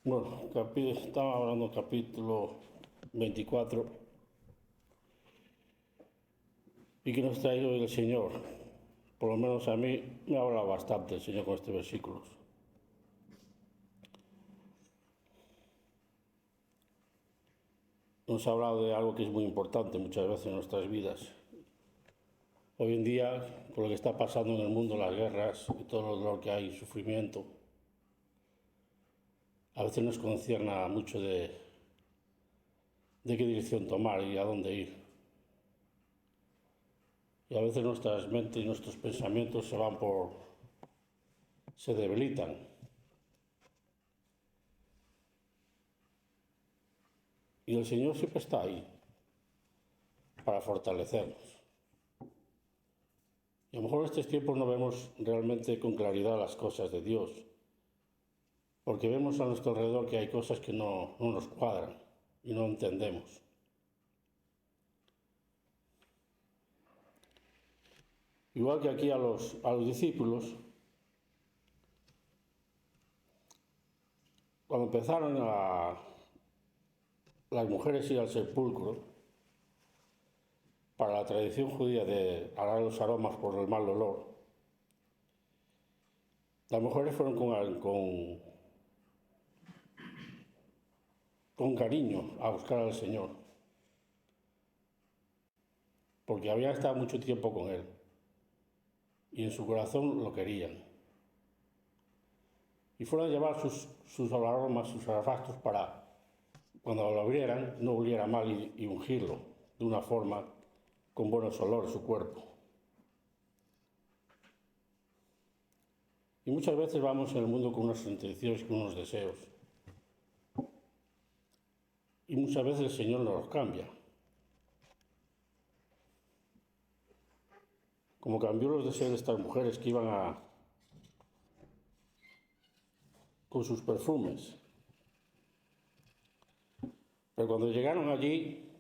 Bueno, estaba hablando del capítulo 24 y que nos trae hoy el Señor. Por lo menos a mí me ha hablado bastante el Señor con este versículo. Nos ha hablado de algo que es muy importante muchas veces en nuestras vidas. Hoy en día, por lo que está pasando en el mundo, las guerras y todo lo que hay, sufrimiento, a veces nos concierna mucho de qué dirección tomar y a dónde ir. Y a veces nuestras mentes y nuestros pensamientos se debilitan. Y el Señor siempre está ahí para fortalecernos. Y a lo mejor en estos tiempos no vemos realmente con claridad las cosas de Dios, porque vemos a nuestro alrededor que hay cosas que no nos cuadran y no entendemos. Igual que aquí a los discípulos, cuando empezaron las mujeres ir al sepulcro, para la tradición judía de arar los aromas por el mal olor, las mujeres fueron con cariño a buscar al Señor, porque habían estado mucho tiempo con Él y en su corazón lo querían. Y fueron a llevar sus aromas, sus artefactos para, cuando lo abrieran, no oliera mal y ungirlo de una forma con buenos olores su cuerpo. Y muchas veces vamos en el mundo con unas intenciones, con unos deseos. Y muchas veces el Señor nos los cambia. Como cambió los deseos de estas mujeres que iban con sus perfumes. Pero cuando llegaron allí,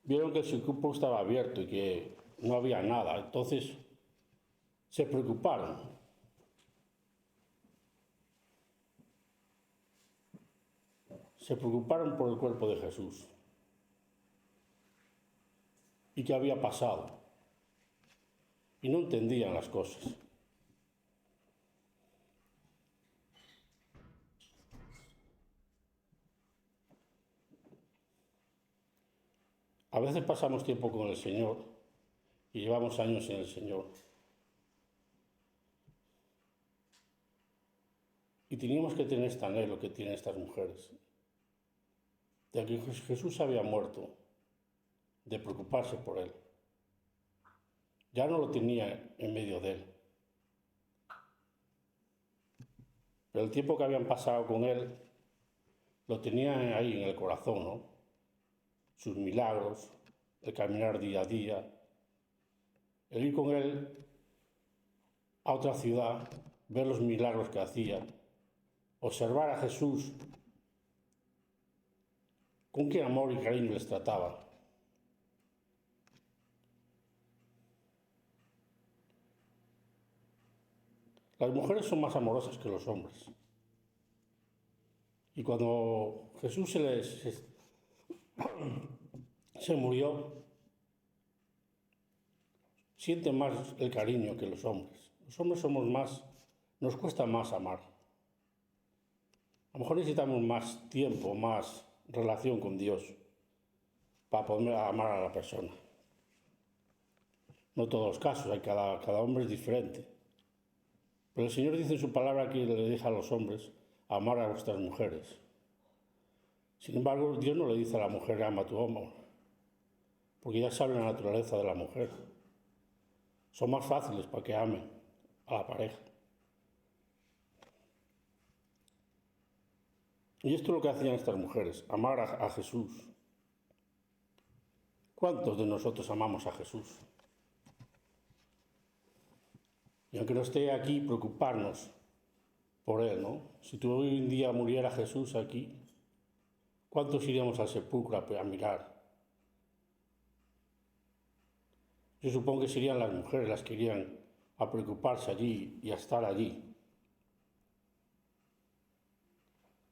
vieron que el sepulcro estaba abierto y que no había nada. Entonces se preocuparon. Se preocuparon por el cuerpo de Jesús. ¿Y qué había pasado? Y no entendían las cosas. A veces pasamos tiempo con el Señor y llevamos años en el Señor. Y teníamos que tener este anhelo que tienen estas mujeres, de que Jesús había muerto, de preocuparse por Él. Ya no lo tenía en medio de Él. Pero el tiempo que habían pasado con Él, lo tenían ahí en el corazón, ¿no? Sus milagros, el caminar día a día, el ir con Él a otra ciudad, ver los milagros que hacía, observar a Jesús, con qué amor y cariño les trataba. Las mujeres son más amorosas que los hombres. Y cuando Jesús se murió, sienten más el cariño que los hombres. Los hombres somos más, nos cuesta más amar. A lo mejor necesitamos más tiempo, más relación con Dios para poder amar a la persona. No todos los casos, cada hombre es diferente. Pero el Señor dice en su palabra que le deja a los hombres amar a vuestras mujeres. Sin embargo, Dios no le dice a la mujer ama a tu hombre, porque ya sabe la naturaleza de la mujer. Son más fáciles para que amen a la pareja. Y esto es lo que hacían estas mujeres, amar a Jesús. ¿Cuántos de nosotros amamos a Jesús? Y aunque no esté aquí, preocuparnos por Él, ¿no? Si tú hoy en día muriera Jesús aquí, ¿cuántos iríamos al sepulcro a mirar? Yo supongo que serían las mujeres las que irían a preocuparse allí y a estar allí.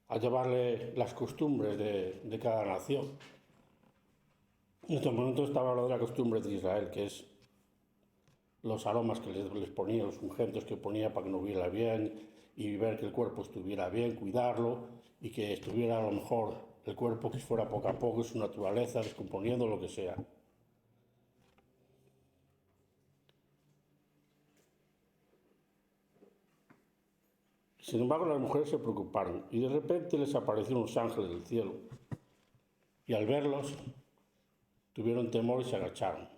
a llevarle las costumbres de cada nación. En estos momentos estaba hablando de la costumbre de Israel, que es los aromas que les ponía, los ungüentos que ponía para que no hubiera bien y ver que el cuerpo estuviera bien, cuidarlo y que estuviera a lo mejor el cuerpo que fuera poco a poco su naturaleza, descomponiendo lo que sea. Sin embargo, las mujeres se preocuparon y de repente les aparecieron unos ángeles del cielo y al verlos tuvieron temor y se agacharon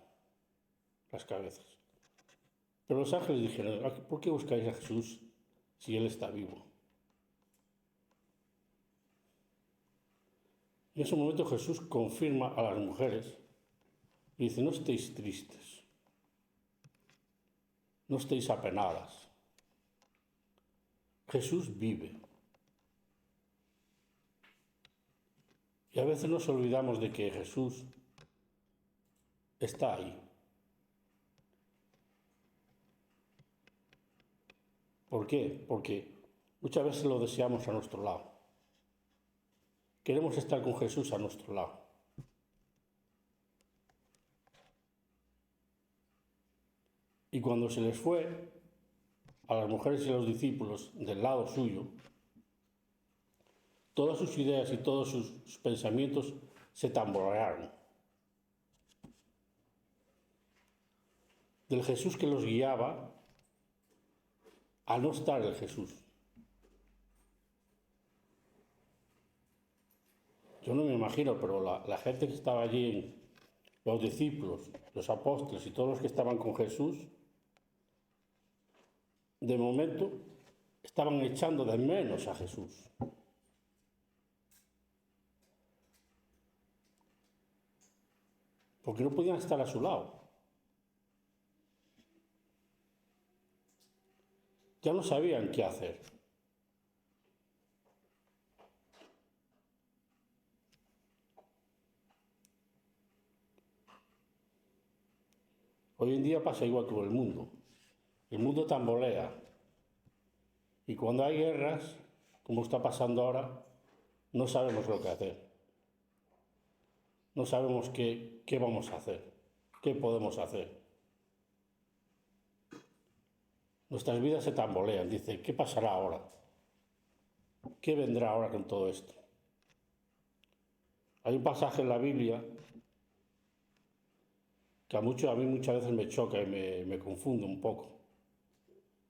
las cabezas. Pero los ángeles dijeron: ¿por qué buscáis a Jesús si Él está vivo? En ese momento Jesús confirma a las mujeres y dice: no estéis tristes, no estéis apenadas. Jesús vive. Y a veces nos olvidamos de que Jesús está ahí. ¿Por qué? Porque muchas veces lo deseamos a nuestro lado. Queremos estar con Jesús a nuestro lado. Y cuando se les fue a las mujeres y a los discípulos del lado suyo, todas sus ideas y todos sus pensamientos se tambalearon. Del Jesús que los guiaba a no estar el Jesús. Yo no me imagino, pero la gente que estaba allí, los discípulos, los apóstoles y todos los que estaban con Jesús, de momento estaban echando de menos a Jesús. Porque no podían estar a su lado. Ya no sabían qué hacer. Hoy en día pasa igual con el mundo. El mundo tambolea. Y cuando hay guerras, como está pasando ahora, no sabemos lo que hacer. No sabemos qué vamos a hacer, qué podemos hacer. Nuestras vidas se tambolean. Dice: ¿qué pasará ahora? ¿Qué vendrá ahora con todo esto? Hay un pasaje en la Biblia que a mí muchas veces me choca y me confunde un poco.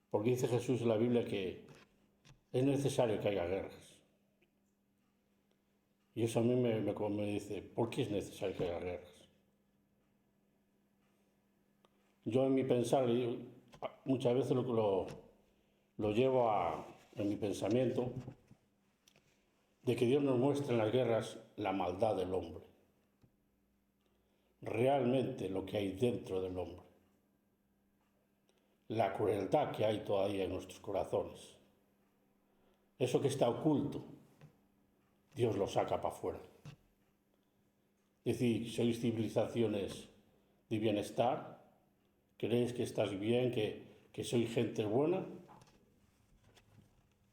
Porque dice Jesús en la Biblia que es necesario que haya guerras. Y eso a mí me dice: ¿por qué es necesario que haya guerras? Yo en mi pensar, muchas veces lo llevo en mi pensamiento, de que Dios nos muestra en las guerras la maldad del hombre. Realmente lo que hay dentro del hombre. La crueldad que hay todavía en nuestros corazones. Eso que está oculto, Dios lo saca para afuera. Es decir, sois civilizaciones de bienestar, creéis que estás bien, que sois gente buena.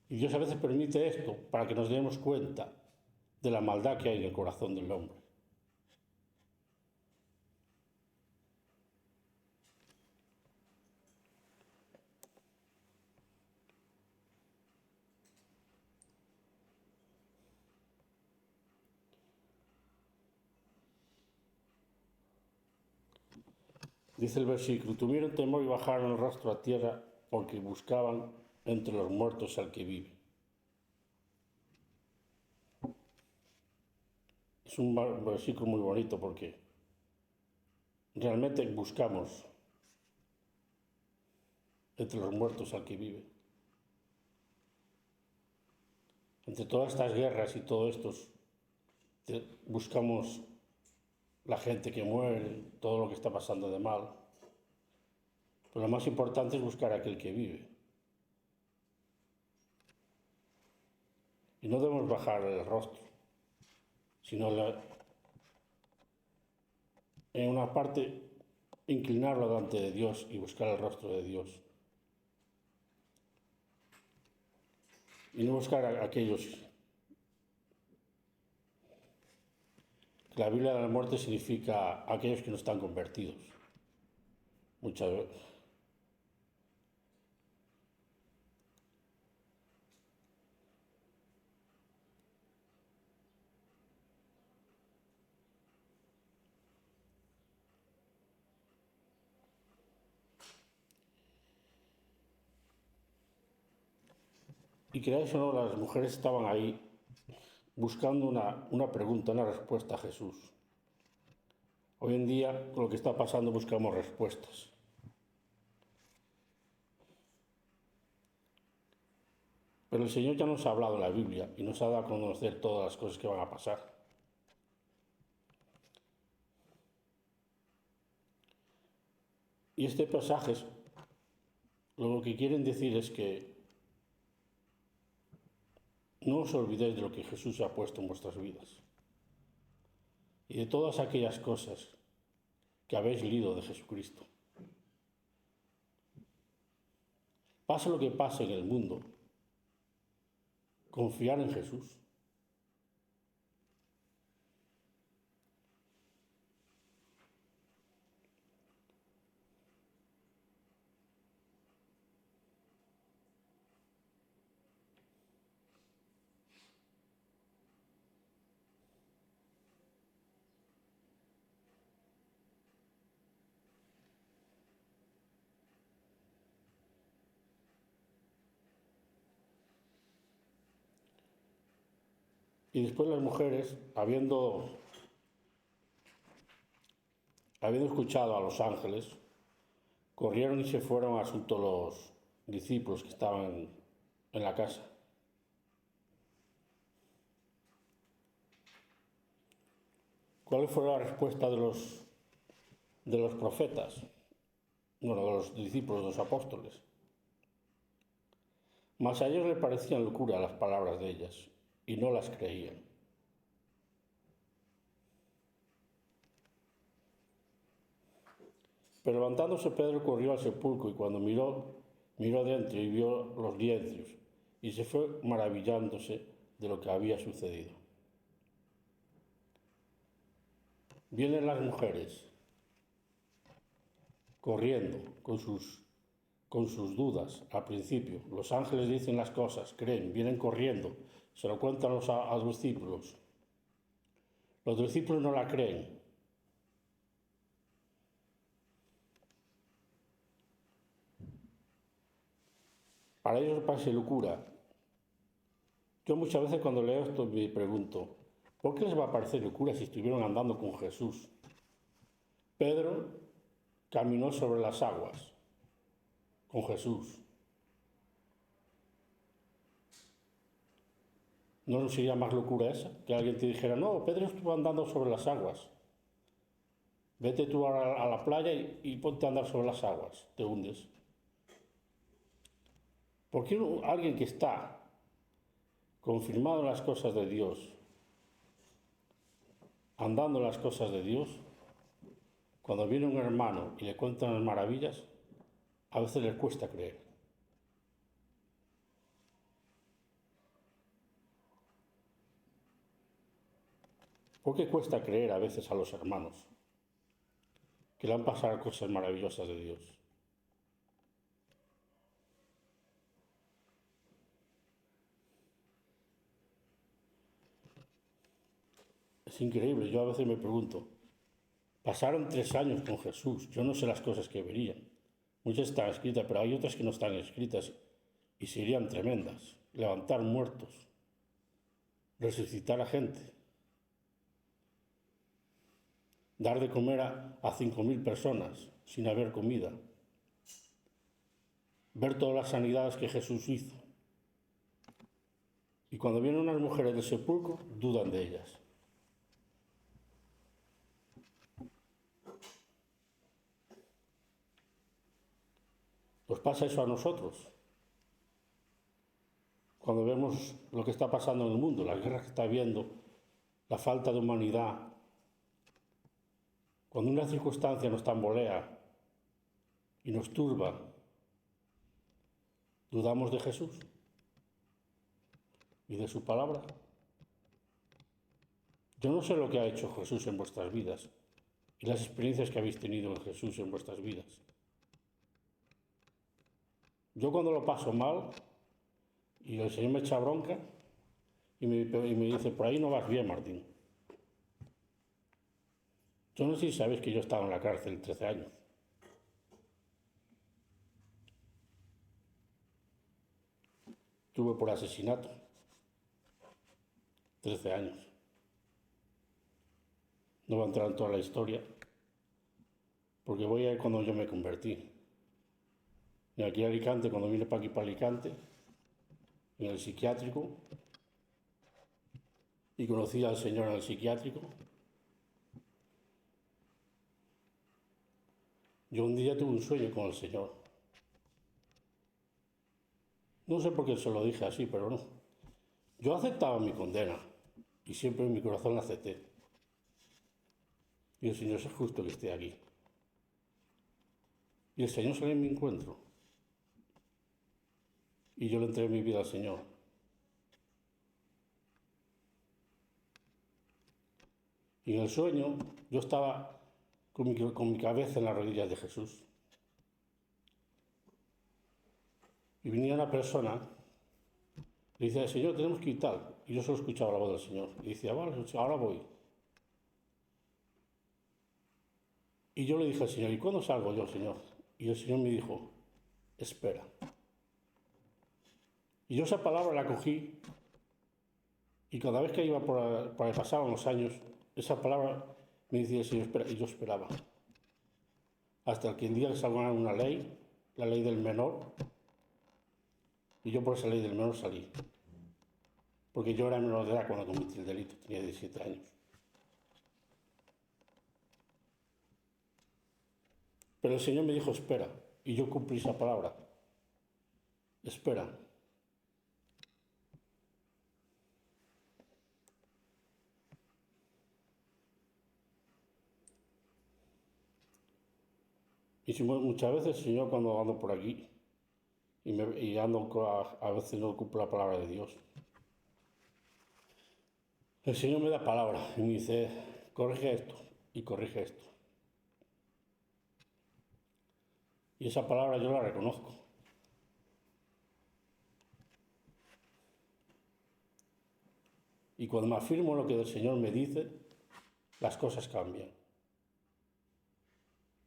Y Dios a veces permite esto para que nos demos cuenta de la maldad que hay en el corazón del hombre. Dice el versículo: tuvieron temor y bajaron el rostro a tierra porque buscaban entre los muertos al que vive. Es un versículo muy bonito porque realmente buscamos entre los muertos al que vive. Entre todas estas guerras y todo esto, buscamos la gente que muere, todo lo que está pasando de mal. Pero lo más importante es buscar a aquel que vive. Y no debemos bajar el rostro, sino en una parte inclinarlo delante de Dios y buscar el rostro de Dios. Y no buscar a aquellos que la Biblia de la muerte significa aquellos que no están convertidos. Muchas veces. Y creáis o no, las mujeres estaban ahí buscando una pregunta, una respuesta a Jesús. Hoy en día, con lo que está pasando, buscamos respuestas. Pero el Señor ya nos ha hablado en la Biblia y nos ha dado a conocer todas las cosas que van a pasar. Y este pasaje lo que quieren decir es que no os olvidéis de lo que Jesús ha puesto en vuestras vidas y de todas aquellas cosas que habéis leído de Jesucristo. Pase lo que pase en el mundo, confiar en Jesús. Y después las mujeres, habiendo escuchado a los ángeles, corrieron y se fueron a asunto los discípulos que estaban en la casa. ¿Cuál fue la respuesta de los profetas? Bueno, de los discípulos, de los apóstoles. Mas a ellos les parecían locura las palabras de ellas y no las creían. Pero levantándose Pedro corrió al sepulcro y cuando miró dentro y vio los lienzos y se fue maravillándose de lo que había sucedido. Vienen las mujeres corriendo con sus dudas al principio. Los ángeles dicen las cosas, creen, vienen corriendo, se lo cuentan a los discípulos. Los discípulos no la creen. Para ellos parece locura. Yo muchas veces cuando leo esto me pregunto, ¿por qué les va a parecer locura si estuvieron andando con Jesús? Pedro caminó sobre las aguas con Jesús. ¿No sería más locura esa? Que alguien te dijera, no, Pedro estuvo andando sobre las aguas. Vete tú a la playa y ponte a andar sobre las aguas, te hundes. ¿Por qué alguien que está confirmado en las cosas de Dios, andando en las cosas de Dios, cuando viene un hermano y le cuentan las maravillas, a veces les cuesta creer? ¿Por qué cuesta creer a veces a los hermanos que le han pasado cosas maravillosas de Dios? Es increíble, yo a veces me pregunto, pasaron 3 años con Jesús, yo no sé las cosas que verían. Muchas están escritas, pero hay otras que no están escritas y serían tremendas. Levantar muertos, resucitar a gente, dar de comer a 5.000 personas sin haber comida, ver todas las sanidades que Jesús hizo. Y cuando vienen unas mujeres del sepulcro, dudan de ellas. Pues pasa eso a nosotros. Cuando vemos lo que está pasando en el mundo, las guerras que está habiendo, la falta de humanidad, cuando una circunstancia nos tambolea y nos turba, ¿dudamos de Jesús y de su palabra? Yo no sé lo que ha hecho Jesús en vuestras vidas y las experiencias que habéis tenido en Jesús en vuestras vidas. Yo cuando lo paso mal y el Señor me echa bronca y me dice, por ahí no vas bien, Martín. Yo no sé si sabéis que yo estaba en la cárcel 13 años. Tuve por asesinato 13 años. No voy a entrar en toda la historia, porque voy a ir cuando yo me convertí. Y aquí en Alicante, cuando vine para aquí, para Alicante, en el psiquiátrico, y conocí al Señor en el psiquiátrico, yo un día tuve un sueño con el Señor. No sé por qué se lo dije así, pero no. Yo aceptaba mi condena y siempre en mi corazón la acepté. Y el Señor es justo que esté aquí. Y el Señor salió en mi encuentro. Y yo le entregué mi vida al Señor. Y en el sueño yo estaba con mi cabeza en las rodillas de Jesús. Y venía una persona, le dice, Señor, tenemos que ir tal. Y yo solo escuchaba la voz del Señor. Y decía, vale, ahora voy. Y yo le dije al Señor, ¿y cuándo salgo yo, Señor? Y el Señor me dijo, espera. Y yo esa palabra la cogí y cada vez que iba por pasaban los años, esa palabra me decía el Señor, espera, y yo esperaba. Hasta que el día que salga una ley, la ley del menor, y yo por esa ley del menor salí. Porque yo era menor de edad cuando cometí el delito, tenía 17 años. Pero el Señor me dijo, espera, y yo cumplí esa palabra. Espera. Y muchas veces el Señor cuando ando por aquí, y a veces no cumplo la palabra de Dios, el Señor me da palabra y me dice, corrige esto y corrige esto. Y esa palabra yo la reconozco. Y cuando me afirmo lo que el Señor me dice, las cosas cambian.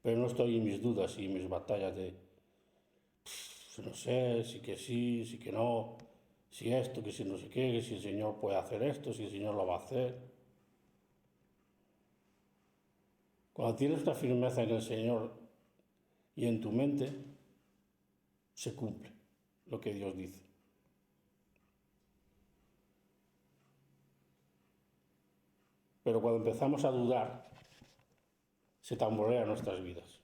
Pero no estoy en mis dudas y en mis batallas de, no sé, sí que no, si esto, que si no sé qué, que si el Señor puede hacer esto, si el Señor lo va a hacer. Cuando tienes una firmeza en el Señor y en tu mente, se cumple lo que Dios dice. Pero cuando empezamos a dudar, se tamborean nuestras vidas.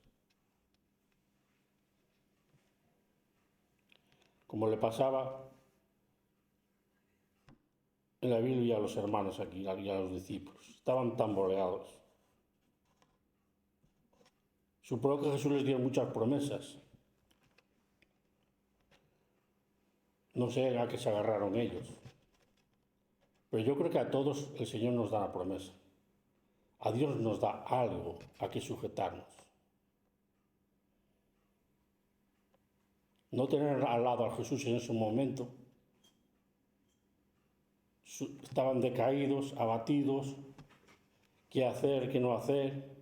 Como le pasaba en la Biblia a los hermanos aquí, a los discípulos. Estaban tamboreados. Supongo que Jesús les dio muchas promesas. No sé a qué se agarraron ellos. Pero yo creo que a todos el Señor nos da la promesa. A Dios nos da algo a que sujetarnos. No tener al lado a Jesús en ese momento. Estaban decaídos, abatidos. ¿Qué hacer, qué no hacer?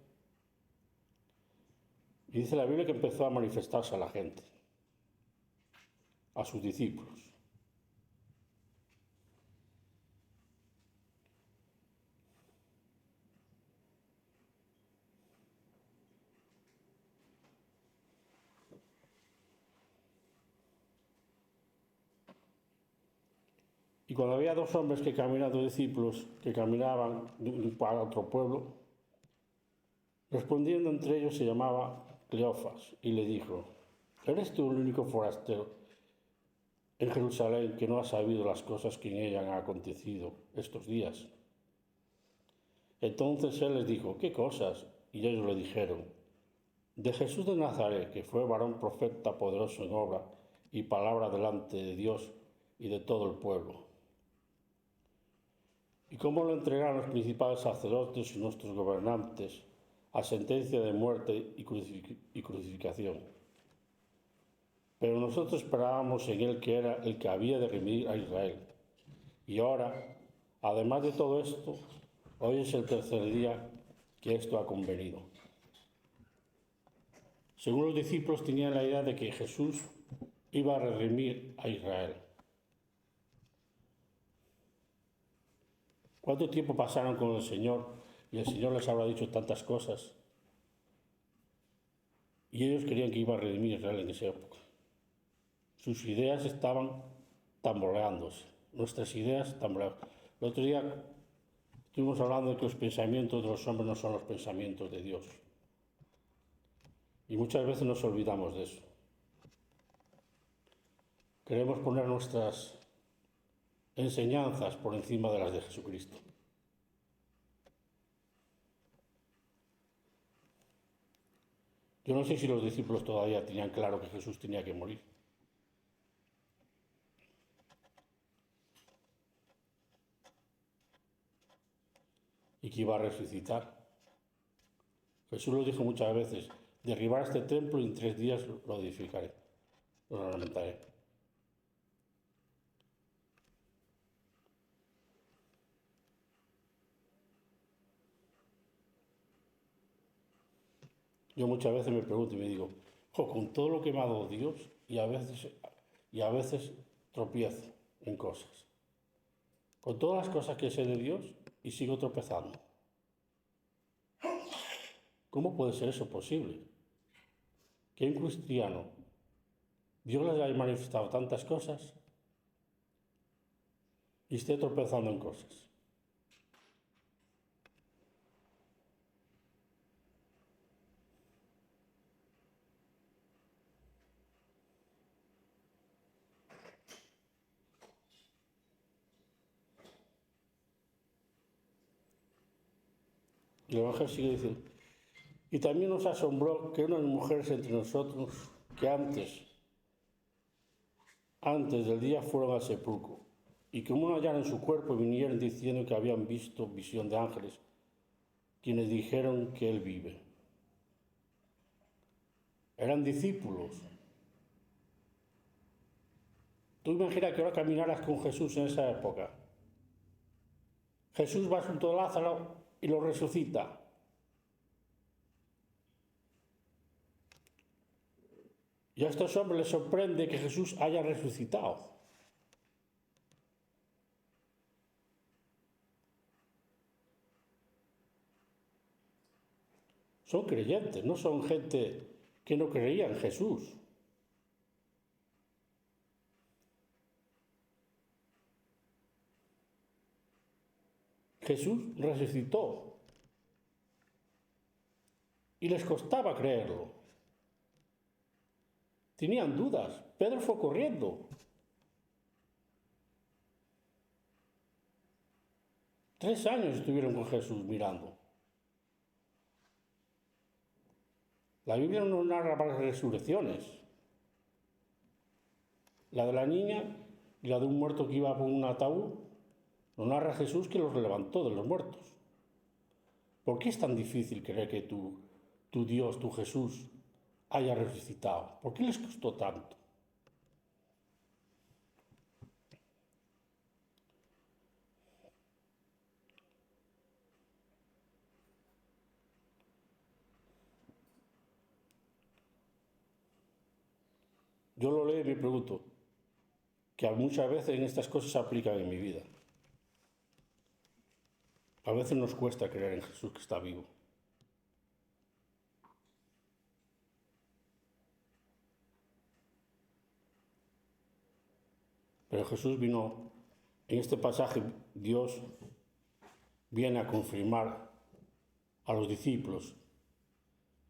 Y dice la Biblia que empezó a manifestarse a la gente, a sus discípulos. Y cuando había dos hombres que caminaban, dos discípulos que caminaban para otro pueblo, respondiendo entre ellos se llamaba Cleofas y le dijo, ¿eres tú el único forastero en Jerusalén que no ha sabido las cosas que en ella han acontecido estos días? Entonces él les dijo, ¿qué cosas? Y ellos le dijeron, de Jesús de Nazaret, que fue varón profeta poderoso en obra y palabra delante de Dios y de todo el pueblo. y cómo lo entregaron los principales sacerdotes y nuestros gobernantes a sentencia de muerte y crucificación. Pero nosotros esperábamos en él que era el que había de redimir a Israel. Y ahora, además de todo esto, hoy es el tercer día que esto ha convenido. Según los discípulos tenían la idea de que Jesús iba a redimir a Israel. ¿Cuánto tiempo pasaron con el Señor y el Señor les habrá dicho tantas cosas? Y ellos querían que iba a redimir a Israel en esa época. Sus ideas estaban tamboreándose, nuestras ideas tambaleando. El otro día estuvimos hablando de que los pensamientos de los hombres no son los pensamientos de Dios. Y muchas veces nos olvidamos de eso. Queremos poner nuestras enseñanzas por encima de las de Jesucristo. Yo no sé si los discípulos todavía tenían claro que Jesús tenía que morir. Y que iba a resucitar. Jesús lo dijo muchas veces: derribar este templo y en 3 días lo edificaré, lo levantaré. Yo muchas veces me pregunto y me digo, con todo lo que me ha dado Dios, y a veces tropiezo en cosas. Con todas las cosas que sé de Dios y sigo tropezando. ¿Cómo puede ser eso posible? Que un cristiano, Dios les haya manifestado tantas cosas y esté tropezando en cosas. Y el Evangelio sigue diciendo, y también nos asombró que unas mujeres entre nosotros que antes del día fueron al sepulcro, y como no hallaron su cuerpo, vinieron diciendo que habían visto visión de ángeles, quienes dijeron que él vive. Eran discípulos. Tú imaginas que ahora caminaras con Jesús en esa época. Jesús va junto a Lázaro y lo resucita. Y a estos hombres les sorprende que Jesús haya resucitado. Son creyentes, no son gente que no creía en Jesús. Jesús resucitó y les costaba creerlo. Tenían dudas. Pedro fue corriendo. 3 años estuvieron con Jesús mirando. La Biblia no narra varias resurrecciones. La de la niña y la de un muerto que iba por un ataúd, lo narra Jesús que los levantó de los muertos. ¿Por qué es tan difícil creer que tu Dios, tu Jesús, haya resucitado? ¿Por qué les costó tanto? Yo lo leo y me pregunto, que muchas veces en estas cosas se aplican en mi vida. A veces nos cuesta creer en Jesús que está vivo. Pero Jesús vino, en este pasaje, Dios viene a confirmar a los discípulos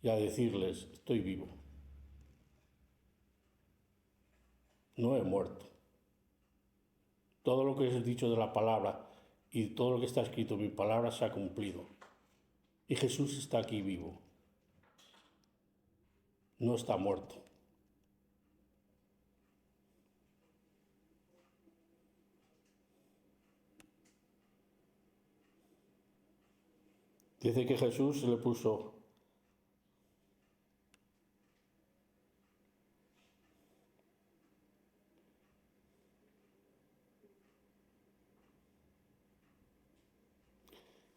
y a decirles, estoy vivo. No he muerto. Todo lo que os he dicho de la palabra y todo lo que está escrito en mi palabra se ha cumplido. Y Jesús está aquí vivo. No está muerto. Dice que Jesús le puso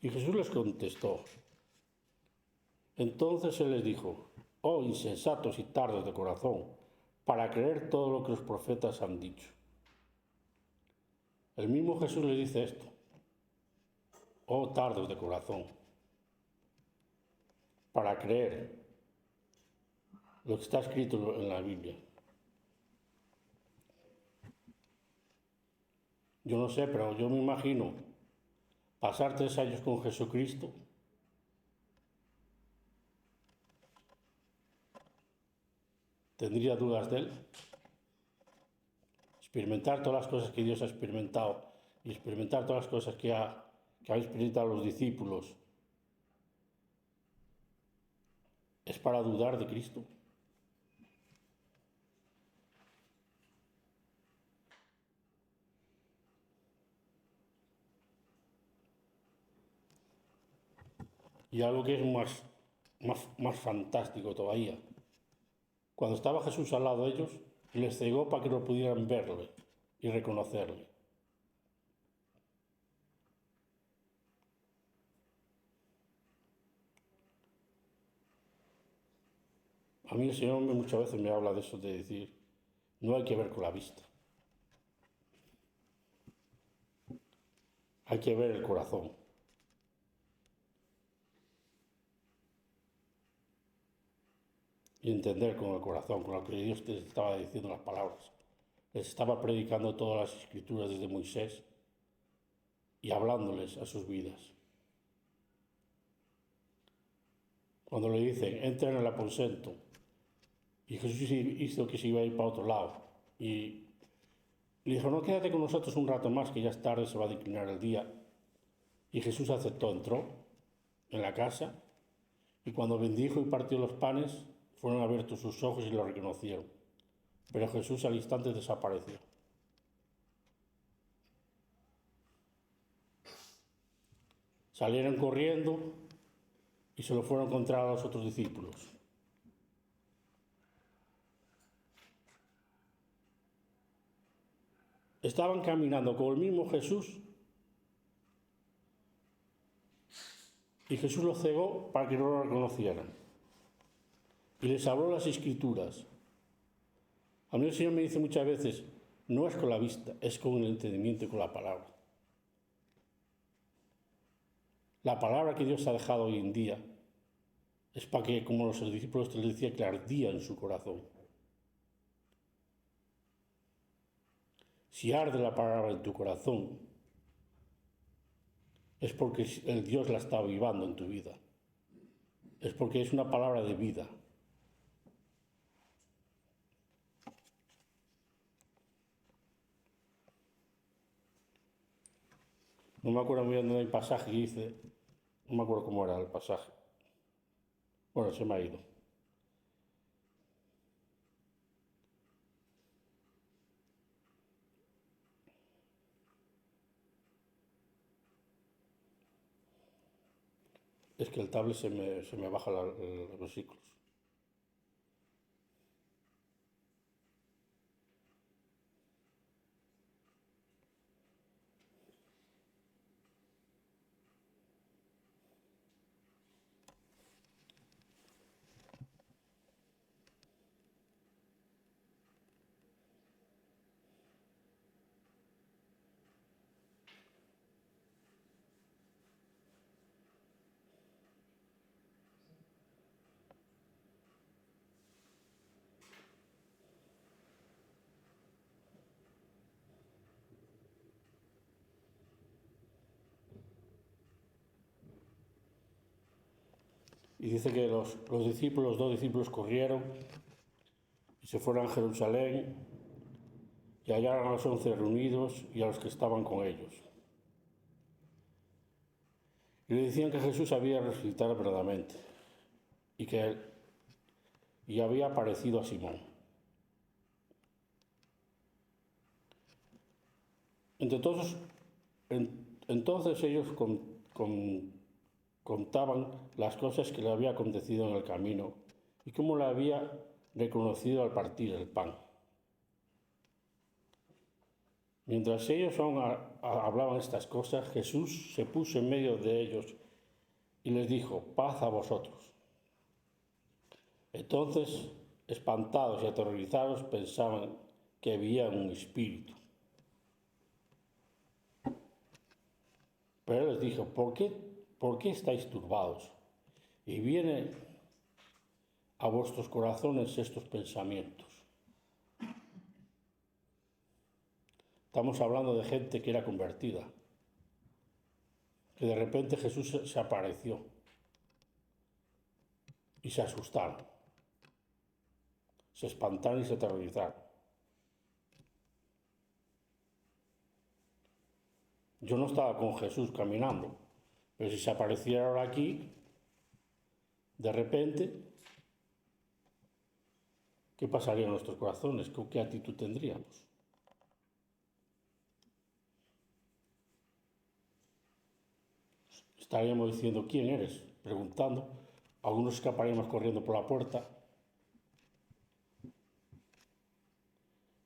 y Jesús les contestó. Entonces él les dijo: oh insensatos y tardos de corazón, para creer todo lo que los profetas han dicho. El mismo Jesús les dice esto: oh tardos de corazón, para creer lo que está escrito en la Biblia. Yo no sé, pero yo me imagino pasar 3 años con Jesucristo tendría dudas de él. Experimentar todas las cosas que Dios ha experimentado y experimentar todas las cosas que han experimentado los discípulos es para dudar de Cristo. Y algo que es más fantástico todavía, cuando estaba Jesús al lado de ellos, les cegó para que no pudieran verle y reconocerle. A mí el Señor muchas veces me habla de eso, de decir, no hay que ver con la vista, hay que ver el corazón. Y entender con el corazón, con lo que Dios te estaba diciendo las palabras. Les estaba predicando todas las escrituras desde Moisés y hablándoles a sus vidas. Cuando le dicen, entra en el aposento, y Jesús hizo que se iba a ir para otro lado, y le dijo, no, quédate con nosotros un rato más, que ya es tarde, se va a declinar el día. Y Jesús aceptó, entró en la casa, y cuando bendijo y partió los panes, fueron abiertos sus ojos y lo reconocieron. Pero Jesús al instante desapareció. Salieron corriendo y se lo fueron a encontrar a los otros discípulos. Estaban caminando con el mismo Jesús y Jesús los cegó para que no lo reconocieran. Y les habló las escrituras. A mí el Señor me dice muchas veces, no es con la vista, es con el entendimiento y con la palabra. La palabra que Dios ha dejado hoy en día es para que, como los discípulos te les decía, que ardía en su corazón. Si arde la palabra en tu corazón, es porque el Dios la está avivando en tu vida. Es porque es una palabra de vida. No me acuerdo muy bien de un pasaje que dice, no me acuerdo cómo era el pasaje. Bueno, se me ha ido. Es que el tablet se me baja los versículos. Y dice que los discípulos, 2 discípulos corrieron y se fueron a Jerusalén y hallaron a los 11 reunidos y a los que estaban con ellos. Y le decían que Jesús había resucitado verdaderamente y había aparecido a Simón. Entonces ellos contaban las cosas que le había acontecido en el camino y cómo le había reconocido al partir el pan. Mientras ellos aún hablaban estas cosas, Jesús se puso en medio de ellos y les dijo: paz a vosotros. Entonces, espantados y aterrorizados, pensaban que había un espíritu. Pero él les dijo: ¿Por qué estáis turbados? Y vienen a vuestros corazones estos pensamientos. Estamos hablando de gente que era convertida, que de repente Jesús se apareció y se asustaron, se espantaron y se aterrorizaron. Yo no estaba con Jesús caminando, pero si se apareciera ahora aquí, de repente, ¿qué pasaría en nuestros corazones? ¿Qué actitud tendríamos? Estaríamos diciendo: ¿quién eres? Preguntando. Algunos escaparíamos corriendo por la puerta.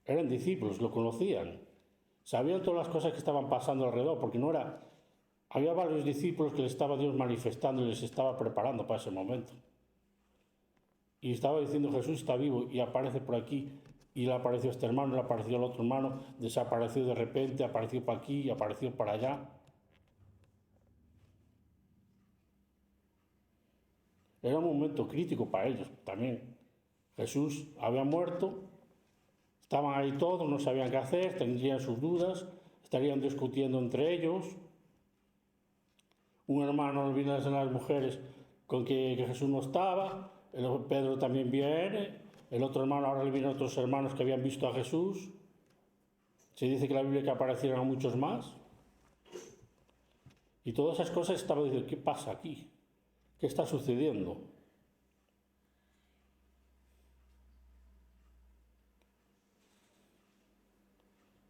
Eran discípulos, lo conocían. Sabían todas las cosas que estaban pasando alrededor, porque no era... Había varios discípulos que le estaba Dios manifestando y les estaba preparando para ese momento. Y estaba diciendo: Jesús está vivo y aparece por aquí. Y le apareció este hermano, le apareció el otro hermano, desapareció de repente, apareció para aquí y apareció para allá. Era un momento crítico para ellos también. Jesús había muerto, estaban ahí todos, no sabían qué hacer, tendrían sus dudas, estarían discutiendo entre ellos. Un hermano vino a las mujeres con que Jesús no estaba, Pedro también viene, el otro hermano ahora le vienen otros hermanos que habían visto a Jesús. Se dice que en la Biblia que aparecieron muchos más. Y todas esas cosas estaban diciendo: ¿qué pasa aquí? ¿Qué está sucediendo?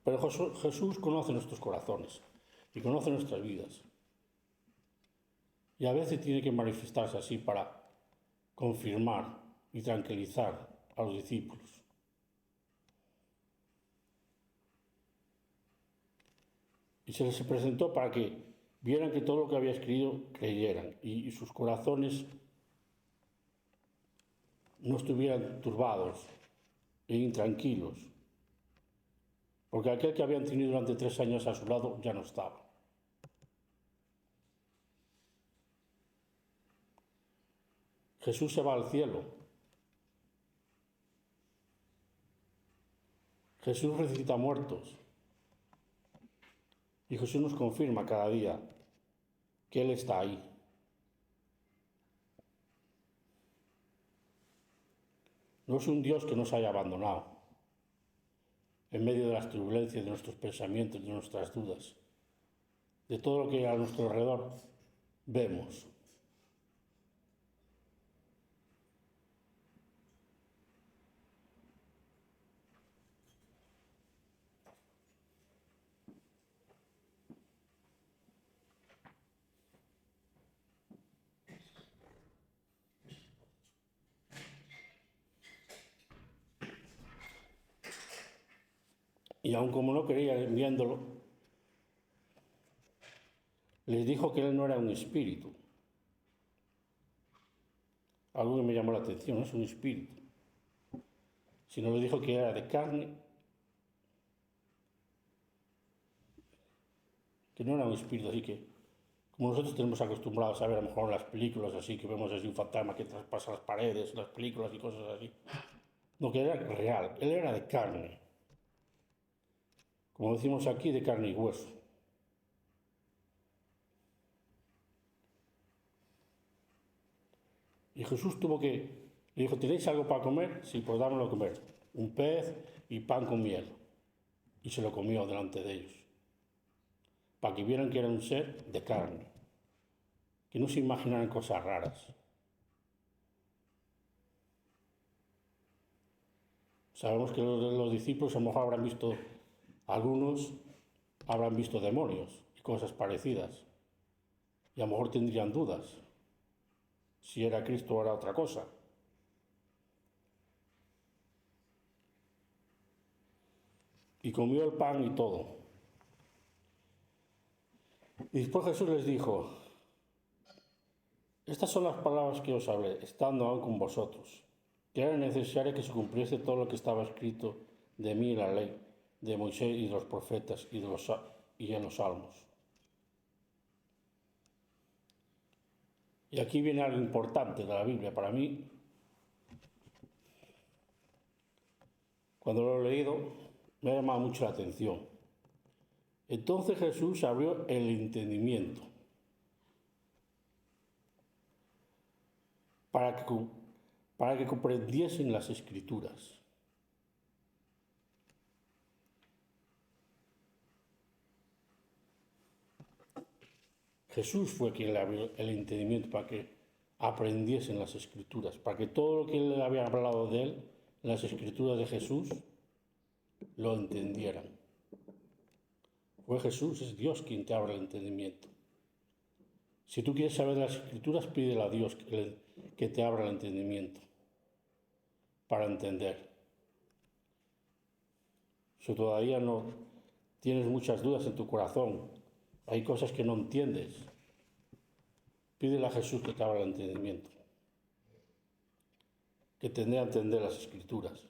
Pero Jesús conoce nuestros corazones y conoce nuestras vidas. Y a veces tiene que manifestarse así para confirmar y tranquilizar a los discípulos. Y se les presentó para que vieran que todo lo que había escrito creyeran y sus corazones no estuvieran turbados e intranquilos, porque aquel que habían tenido durante 3 años a su lado ya no estaba. Jesús se va al cielo. Jesús resucita muertos. Y Jesús nos confirma cada día que Él está ahí. No es un Dios que nos haya abandonado en medio de las turbulencias de nuestros pensamientos, de nuestras dudas, de todo lo que a nuestro alrededor vemos. Y aun como no querían viéndolo, les dijo que Él no era un espíritu. Algo que me llamó la atención: no es un espíritu, sino le dijo que era de carne, que no era un espíritu. Así que, como nosotros tenemos acostumbrados a ver a lo mejor en las películas así, que vemos así un fantasma que traspasa las paredes, las películas y cosas así. No, que era real, Él era de carne. Como decimos aquí, de carne y hueso. Y Jesús le dijo: ¿tenéis algo para comer? Sí, pues dámelo a comer. Un pez y pan con miel. Y se lo comió delante de ellos, para que vieran que era un ser de carne, que no se imaginaran cosas raras. Sabemos que los discípulos a lo mejor algunos habrán visto demonios y cosas parecidas. Y a lo mejor tendrían dudas si era Cristo o era otra cosa. Y comió el pan y todo. Y después Jesús les dijo: estas son las palabras que os hablé, estando aún con vosotros, que era necesario que se cumpliese todo lo que estaba escrito de mí en la ley, de Moisés y de los profetas y en los salmos. Y aquí viene algo importante de la Biblia para mí. Cuando lo he leído, me ha llamado mucho la atención. Entonces Jesús abrió el entendimiento para que comprendiesen las Escrituras. Jesús fue quien le abrió el entendimiento para que aprendiesen las Escrituras, para que todo lo que él había hablado de él, las Escrituras de Jesús, lo entendieran. Fue Jesús, es Dios quien te abre el entendimiento. Si tú quieres saber las Escrituras, pídele a Dios que te abra el entendimiento para entender. Si todavía no tienes muchas dudas en tu corazón, hay cosas que no entiendes, pídele a Jesús que te abra el entendimiento, que te dé a entender las Escrituras.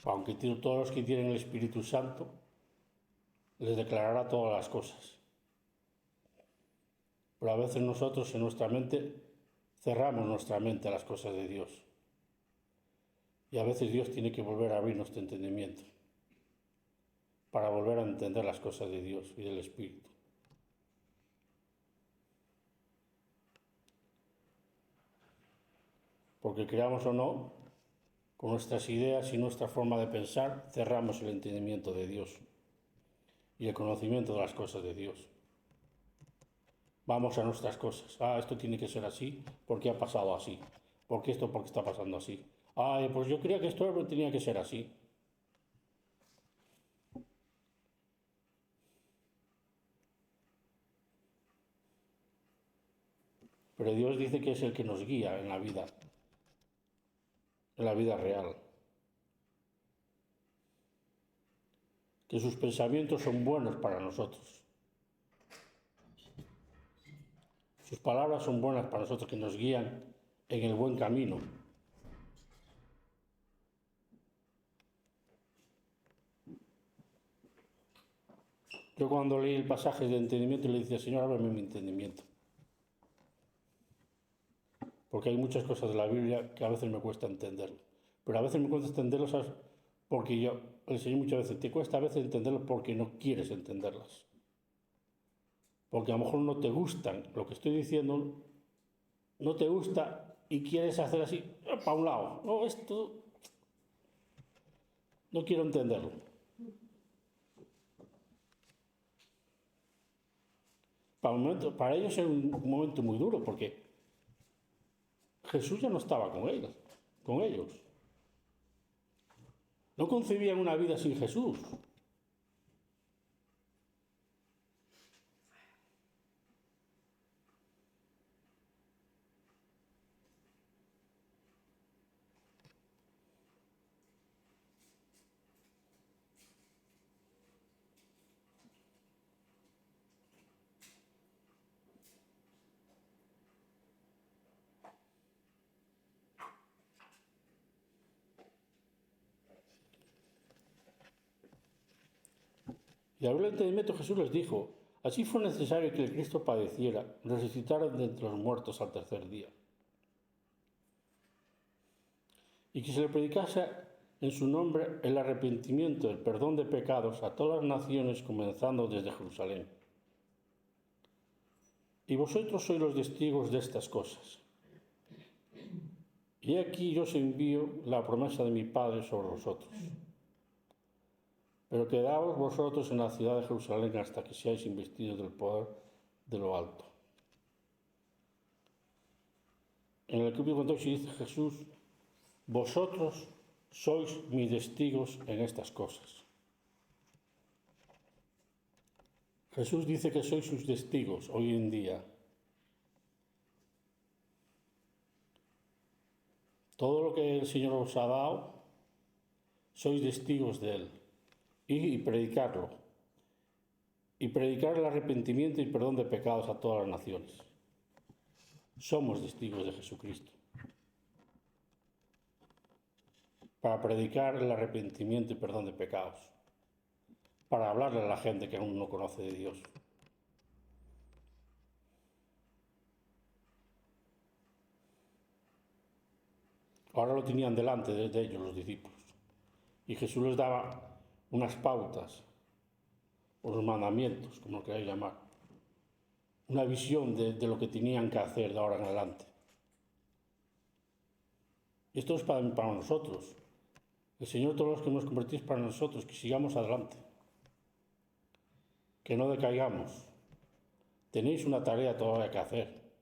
Aunque todos los que tienen el Espíritu Santo, les declarará todas las cosas. Pero a veces nosotros en nuestra mente cerramos nuestra mente a las cosas de Dios. Y a veces Dios tiene que volver a abrir nuestro entendimiento para volver a entender las cosas de Dios y del Espíritu. Porque creamos o no, con nuestras ideas y nuestra forma de pensar, cerramos el entendimiento de Dios y el conocimiento de las cosas de Dios. Vamos a nuestras cosas. Esto tiene que ser así porque ha pasado así. Porque está pasando así. Pues yo creía que esto tenía que ser así. Pero Dios dice que es el que nos guía en la vida real. Que sus pensamientos son buenos para nosotros. Sus palabras son buenas para nosotros, que nos guían en el buen camino. Yo cuando leí el pasaje de entendimiento le decía: Señor, ábreme mi entendimiento. Porque hay muchas cosas de la Biblia que a veces me cuesta entenderlo. Pero a veces me cuesta entenderlo, ¿sabes? Porque el Señor muchas veces te cuesta a veces entenderlo porque no quieres entenderlas. Porque a lo mejor no te gustan lo que estoy diciendo, no te gusta y quieres hacer así, para un lado. No, esto no quiero entenderlo. Para ellos era un momento muy duro porque Jesús ya no estaba con ellos. No concebían una vida sin Jesús. Y al ver el entendimiento, Jesús les dijo: así fue necesario que el Cristo padeciera, resucitara de entre los muertos al tercer día, y que se le predicase en su nombre el arrepentimiento, el perdón de pecados a todas las naciones, comenzando desde Jerusalén. Y vosotros sois los testigos de estas cosas. Y aquí yo os envío la promesa de mi Padre sobre vosotros. Pero quedaos vosotros en la ciudad de Jerusalén hasta que seáis investidos del poder de lo alto. En el capítulo 28 dice Jesús: vosotros sois mis testigos en estas cosas. Jesús dice que sois sus testigos hoy en día. Todo lo que el Señor os ha dado, sois testigos de Él. Y predicarlo. Y predicar el arrepentimiento y perdón de pecados a todas las naciones. Somos testigos de Jesucristo. Para predicar el arrepentimiento y perdón de pecados. Para hablarle a la gente que aún no conoce de Dios. Ahora lo tenían delante de ellos los discípulos. Y Jesús les daba unas pautas, unos mandamientos, como lo queráis llamar. Una visión de lo que tenían que hacer de ahora en adelante. Y esto es para nosotros. El Señor, todos los que nos convertís para nosotros, que sigamos adelante. Que no decaigamos. Tenéis una tarea todavía que hacer.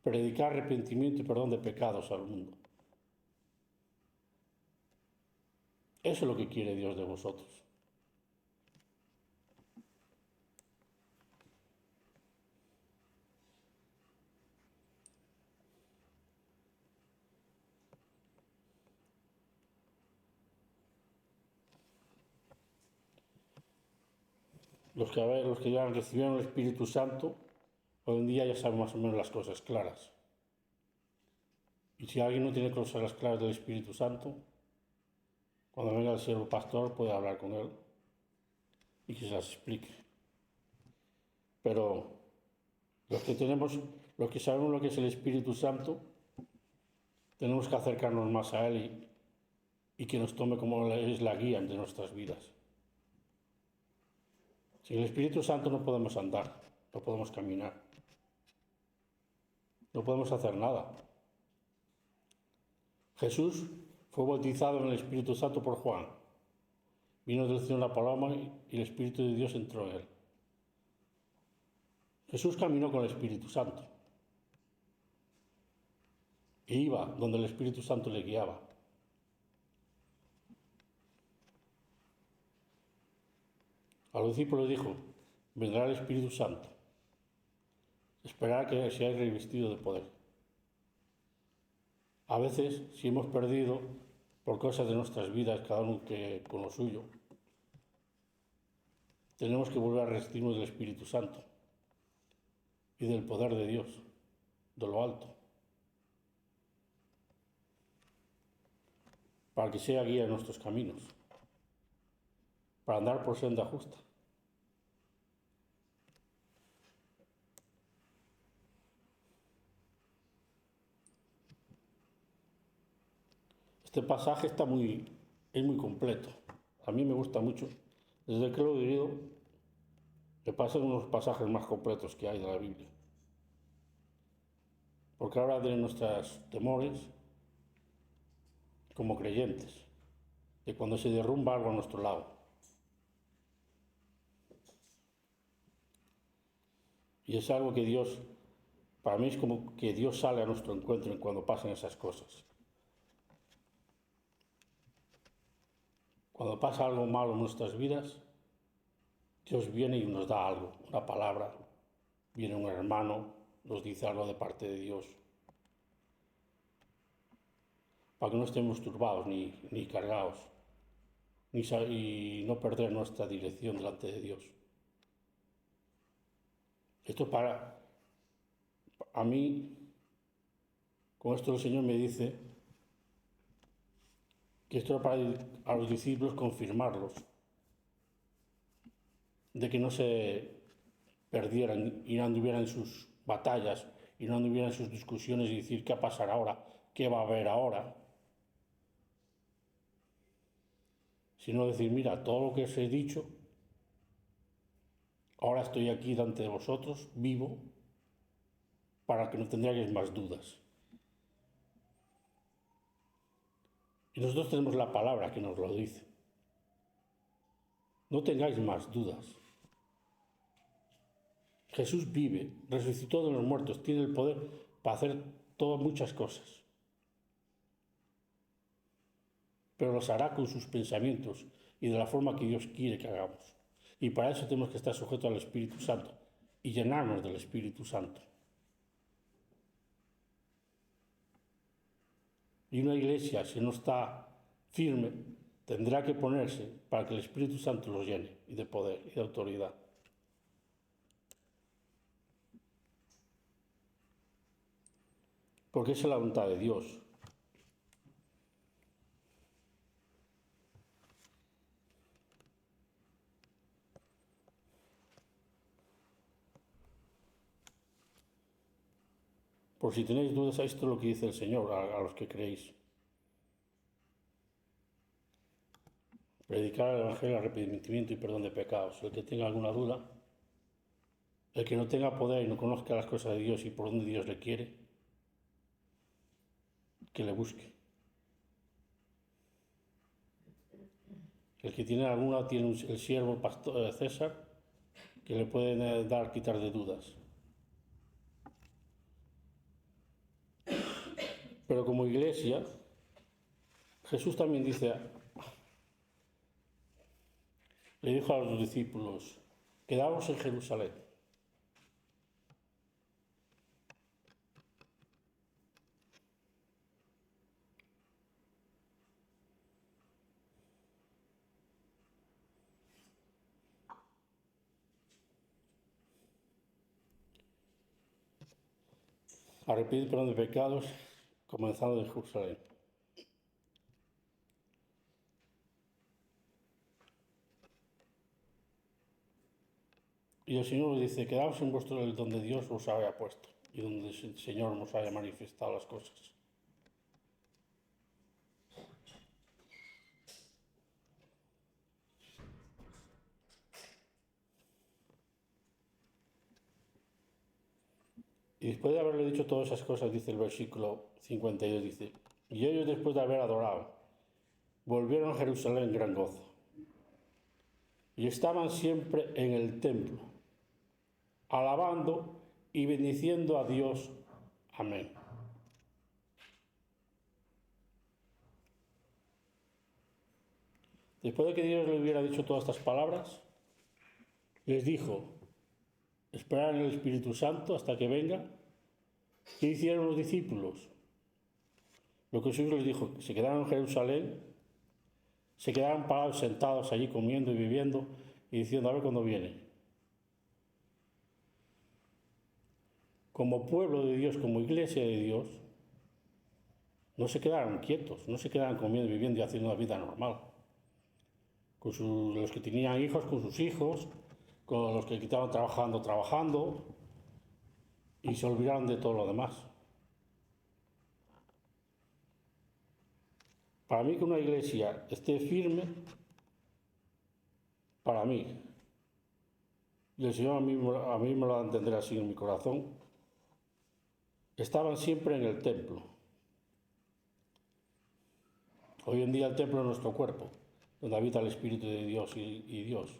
Predicar arrepentimiento y perdón de pecados al mundo. Eso es lo que quiere Dios de vosotros. Los que ya recibieron el Espíritu Santo, hoy en día ya saben más o menos las cosas claras. Y si alguien no tiene cosas claras del Espíritu Santo, cuando venga el siervo pastor puede hablar con él y que se las explique. Pero los que sabemos lo que es el Espíritu Santo, tenemos que acercarnos más a Él y que nos tome como es la guía de nuestras vidas. Sin el Espíritu Santo no podemos andar, no podemos caminar, no podemos hacer nada. Jesús fue bautizado en el Espíritu Santo por Juan. Vino del cielo la paloma y el Espíritu de Dios entró en él. Jesús caminó con el Espíritu Santo. E iba donde el Espíritu Santo le guiaba. A los discípulos dijo, vendrá el Espíritu Santo. Esperad a que seáis revestidos de poder. A veces, si hemos perdido por cosas de nuestras vidas, cada uno con lo suyo, tenemos que volver a revestirnos del Espíritu Santo y del poder de Dios, de lo alto, para que sea guía en nuestros caminos, para andar por senda justa. Este pasaje es muy completo. A mí me gusta mucho. Desde que lo he leído, me pasan unos pasajes más completos que hay de la Biblia. Porque habla de nuestros temores como creyentes, de cuando se derrumba algo a nuestro lado. Y es algo que Dios, para mí es como que Dios sale a nuestro encuentro cuando pasan esas cosas. Cuando pasa algo malo en nuestras vidas, Dios viene y nos da algo, una palabra. Viene un hermano, nos dice algo de parte de Dios. Para que no estemos turbados ni cargados, y no perder nuestra dirección delante de Dios. Esto a mí, con esto el Señor me dice que esto era para a los discípulos confirmarlos, de que no se perdieran y no anduvieran en sus batallas y no anduvieran en sus discusiones y decir qué va a pasar ahora, qué va a haber ahora, sino decir, mira, todo lo que os he dicho, ahora estoy aquí delante de vosotros, vivo, para que no tendráis más dudas. Y nosotros tenemos la palabra que nos lo dice. No tengáis más dudas. Jesús vive, resucitó de los muertos, tiene el poder para hacer todas muchas cosas. Pero los hará con sus pensamientos y de la forma que Dios quiere que hagamos. Y para eso tenemos que estar sujetos al Espíritu Santo y llenarnos del Espíritu Santo. Y una iglesia, si no está firme, tendrá que ponerse para que el Espíritu Santo los llene y de poder y de autoridad. Porque esa es la voluntad de Dios. Por si tenéis dudas, esto es lo que dice el Señor a los que creéis. Predicar el Evangelio, arrepentimiento y perdón de pecados. El que tenga alguna duda, el que no tenga poder y no conozca las cosas de Dios y por dónde Dios le quiere, que le busque. El que tiene alguna, tiene el siervo pastor, César, que le puede quitar de dudas. Pero como iglesia, Jesús también le dijo a los discípulos, quedaos en Jerusalén. Arrepentid perdón de pecados, comenzando de Jerusalén. Y el Señor nos dice, quedaos en vuestro donde Dios os haya puesto y donde el Señor nos haya manifestado las cosas. Y después de haberle dicho todas esas cosas, dice el versículo 52, dice, y ellos después de haber adorado, volvieron a Jerusalén en gran gozo. Y estaban siempre en el templo, alabando y bendiciendo a Dios. Amén. Después de que Dios le hubiera dicho todas estas palabras, les dijo, esperar en el Espíritu Santo hasta que venga. ¿Qué hicieron los discípulos? Lo que Jesús les dijo, se quedaron en Jerusalén, se quedaron parados, sentados allí comiendo y viviendo y diciendo, a ver cuándo viene. Como pueblo de Dios, como iglesia de Dios, no se quedaron quietos, no se quedaron comiendo, viviendo y haciendo una vida normal. Los que tenían hijos, con sus hijos, con los que estaban trabajando, y se olvidaron de todo lo demás. Para mí que una iglesia esté firme, para mí, y el Señor a mí me lo va a entender así en mi corazón, estaban siempre en el templo. Hoy en día el templo es nuestro cuerpo, donde habita el Espíritu de Dios y Dios.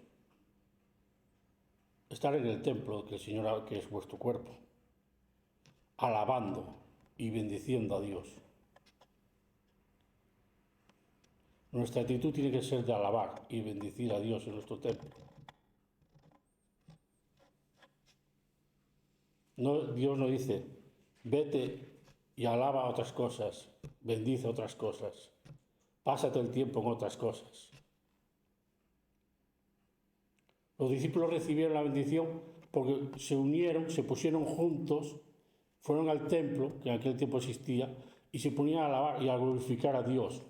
Estar en el templo que el Señor, que es vuestro cuerpo, alabando y bendiciendo a Dios. Nuestra actitud tiene que ser de alabar y bendecir a Dios en nuestro templo. No, Dios no dice, vete y alaba otras cosas, bendice otras cosas, pásate el tiempo en otras cosas. Los discípulos recibieron la bendición porque se unieron, se pusieron juntos, fueron al templo, que en aquel tiempo existía, y se ponían a alabar y a glorificar a Dios.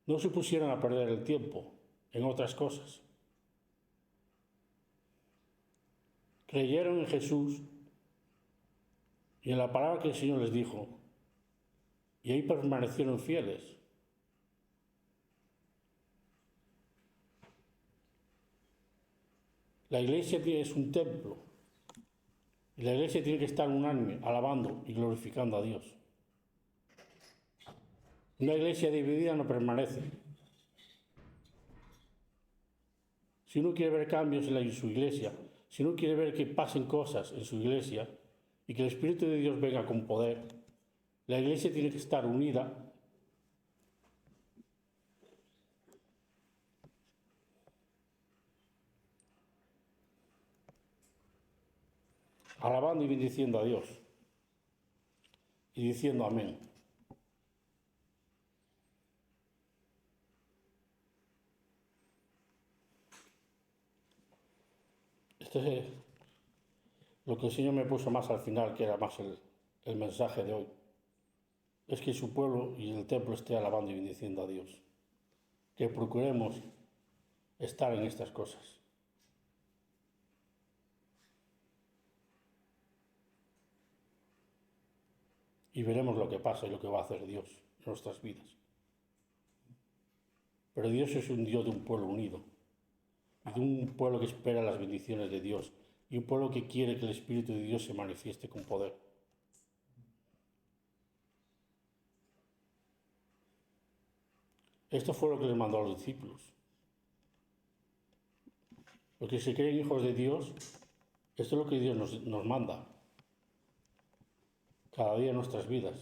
No se pusieron a perder el tiempo en otras cosas. Creyeron en Jesús y en la palabra que el Señor les dijo, y ahí permanecieron fieles. La iglesia es un templo, y la iglesia tiene que estar unánime, alabando y glorificando a Dios. Una iglesia dividida no permanece. Si uno quiere ver cambios en su iglesia, si uno quiere ver que pasen cosas en su iglesia y que el Espíritu de Dios venga con poder, la iglesia tiene que estar unida alabando y bendiciendo a Dios y diciendo amén. Este es lo que el Señor me puso más al final, que era más el mensaje de hoy. Es que su pueblo y el templo esté alabando y bendiciendo a Dios. Que procuremos estar en estas cosas. Y veremos lo que pasa y lo que va a hacer Dios en nuestras vidas. Pero Dios es un Dios de un pueblo unido y de un pueblo que espera las bendiciones de Dios y un pueblo que quiere que el Espíritu de Dios se manifieste con poder. Esto fue lo que les mandó a los discípulos. Los que se creen hijos de Dios, esto es lo que Dios nos manda cada día en nuestras vidas.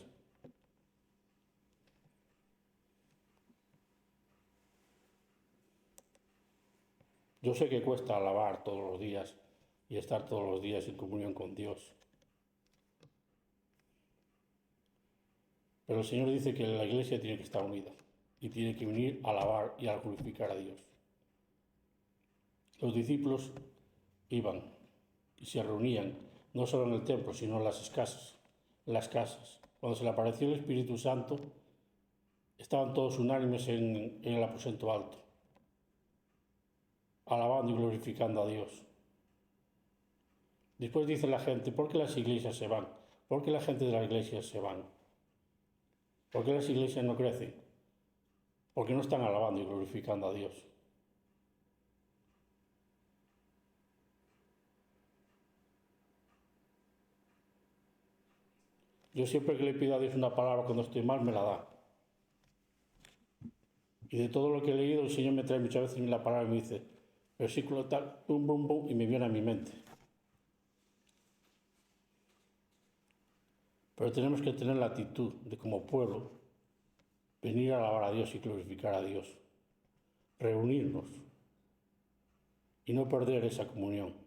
Yo sé que cuesta alabar todos los días y estar todos los días en comunión con Dios. Pero el Señor dice que la iglesia tiene que estar unida y tiene que unir a alabar y a glorificar a Dios. Los discípulos iban y se reunían no solo en el templo, sino en las casas. Cuando se le apareció el Espíritu Santo, estaban todos unánimes en el aposento alto, alabando y glorificando a Dios. Después dice la gente, ¿por qué las iglesias se van? ¿Por qué la gente de las iglesias se van? ¿Por qué las iglesias no crecen? Porque no están alabando y glorificando a Dios. Yo siempre que le pido a Dios una palabra cuando estoy mal, me la da. Y de todo lo que he leído, el Señor me trae muchas veces la palabra y me dice, versículo tal, pum, pum, pum, y me viene a mi mente. Pero tenemos que tener la actitud de, como pueblo, venir a alabar a Dios y glorificar a Dios. Reunirnos y no perder esa comunión.